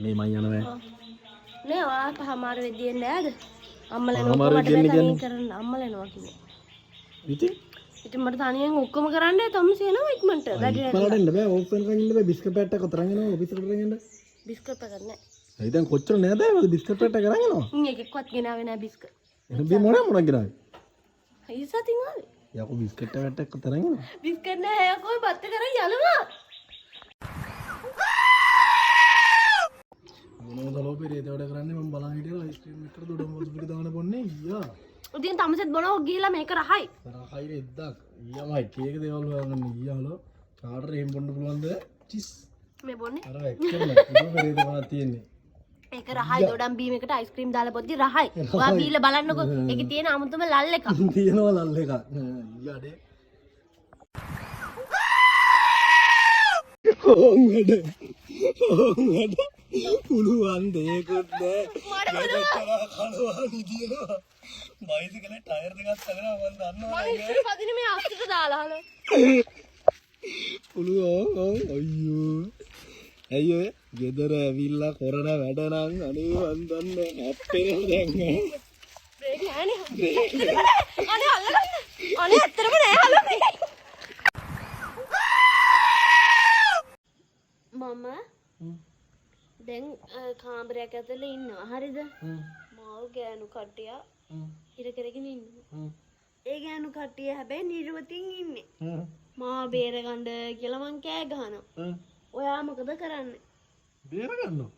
මේ මං යනවා. නේ ඔයා පහමාර වෙද්දී එන්නේ නැද්ද? අම්මලා එනවා මට තනියෙන් කරන්න අම්මලා එනවා කිව්වා. ඉතින් මට තනියෙන් ඔක්කොම කරන්න තමුසේ එනවා ඉක්මනට. ඉක්මනට එන්න බෑ ඕපන් කරන් ඉන්න බෑ බිස්කට් පැට් එකක් තරන් එනවා ඔෆිස් එකට තරන් එන්න. බිස්කට් එකක් නැහැ. ඒ දැන් කොච්චර නේද බිස්කට් පැට් එක කරන් එනවා. එකෙක්වත් ගෙනාවේ නැහැ බිස්කට්. එහෙනම් බී මොනක් ගෙනාවේ? ඉස්සතින් ආවේ. යකෝ බිස්කට් පැට් එකක් තරන් එනවා. බිස්කට් නැහැ යකෝ බත් කරන් යනවා. මොනවද ලෝපේ ඒට කරන්නේ මම බලන් හිටියලා අයිස්ක්‍රීම් එකට දොඩම් වතුර ටික දාන්න බොන්නේ ඊයා. උදින් තමසෙත් බොනවා ගිහලා මේක රහයි. රහයි රෙද්දක්. ඊයාම එක එක දේවල් හොයාගන්න ඊයාලෝ. කාටර එහෙම බොන්න පුළුවන්ද? චිස්. මේ බොන්නේ. අර එක්කම ඉතින් පෙරේද මොනවද තියෙන්නේ. ඒක රහයි දොඩම් බීම එකට අයිස්ක්‍රීම් දාලා පොද්දි රහයි. ඔයා බීලා බලන්නකෝ. ඒකේ තියෙන අමුතුම ලල් එකක්. තියෙනවා ලල් එකක්. ඊයාඩේ. ඕංගඩ. ඕංගඩ. පුළුවන් දෙයක්වත් නෑ. මට කලවා නිදිනවා. බයිසිකලේ ටයර් දෙකක් අතගෙන මම දන්නවා නේද? පදින මේ අස්තිට දාලා හල. පුළුවන් අයියෝ. අයියෝ ගෙදර ඇවිල්ලා කරන වැඩ නම් අනේ මන් දන්නේ හැප්පෙනවා දැන්. බ්‍රේක් නෑනේ. අනේ අල්ලගන්න. අනේ ඇත්තටම නෑ අල්ලන්නේ. මම දැන් කාමරයක් ඇතුලේ ඉන්නවා. හරිද? මාව ගෑනු කට්ටිය ඉර කරගෙන ඉන්නවා. ඒ ගෑනු කට්ටිය හැබැයි නිර්වතින් ඉන්නේ. මාව බේරගන්න කියලා මං කෑ ගහනවා. ඔයා මොකද කරන්නේ? බේරගන්නව.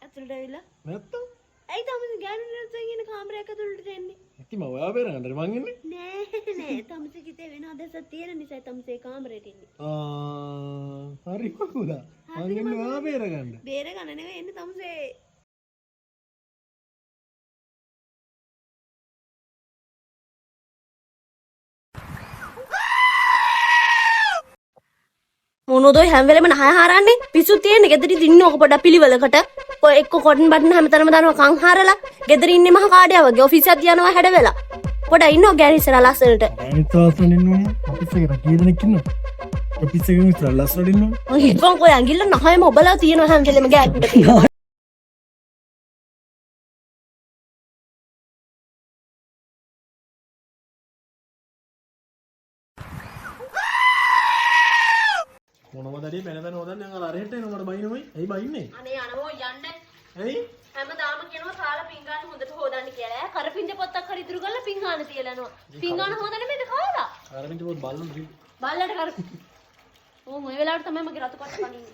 ඇතුලට ඇවිල්ලා නැත්තම්? ඇයි තමස ගෑනු නිර්වතින් ඉන්න කාමරයක් ඇතුලට එන්නේ? ඉතින් මම ඔයා බේරගන්නද මං ඉන්නේ? නෑ තමස කිතේ වෙන අදහසක් තියෙන නිසා තමසේ කාමරේට ඉන්නේ. හරි මකුලා. මං ඉන්නේ ඔයා බේරගන්න. බේරගන්න නෙවෙයි එන්නේ තමසේ. මොනෝදොයි හැම වෙලෙම නහය හරන්නේ පිස්සු තියෙන්නේ ගෙදර ඉන්න ඕක පොඩ පිළිවෙලකට ඔය එක්ක කොටන් බටන් හැමතැනම දානවා කන් හරලා ගෙදර ඉන්නේ මහ කාඩියා වගේ ඔෆිස් එකක් යනවා හැඩ වෙලා පොඩ ඉන්නෝ ගෑනි ඉස්සරහ ලස්සනට ගෑනිත් ලස්සන ඉන්නෝනේ ඔෆිස් එකට කී දෙනෙක් ඉන්නවද ඔෆිස් එකේ ඉස්සරහ ලස්සනට ඉන්නෝ මං හිතපන් කොය ඇඟිල්ල නහයම ඔබලා තියෙනවා හැම වෙලෙම ගෑනිට පිළිවෙල මොනවද ඇයි පැන හොදන්නේ අර අරහෙට එනවා මට බයිනොයි ඇයි බයින්නේ අනේ යනවෝ යන්න ඇයි හැමදාම කියනවා කාලා පිංගාන හොඳට හොදන්න කියලා කරපින්ද පොත්තක් හරි ඉතුරු කරලා පිංගාන තියලා යනවා පිංගාන හොදන්නේ මේද කාලා කරපින්ද පොත් බල්ලු බල්ලට කර ඕ මොයි වෙලාවට තමයි මගේ රතු කොට කන්නේ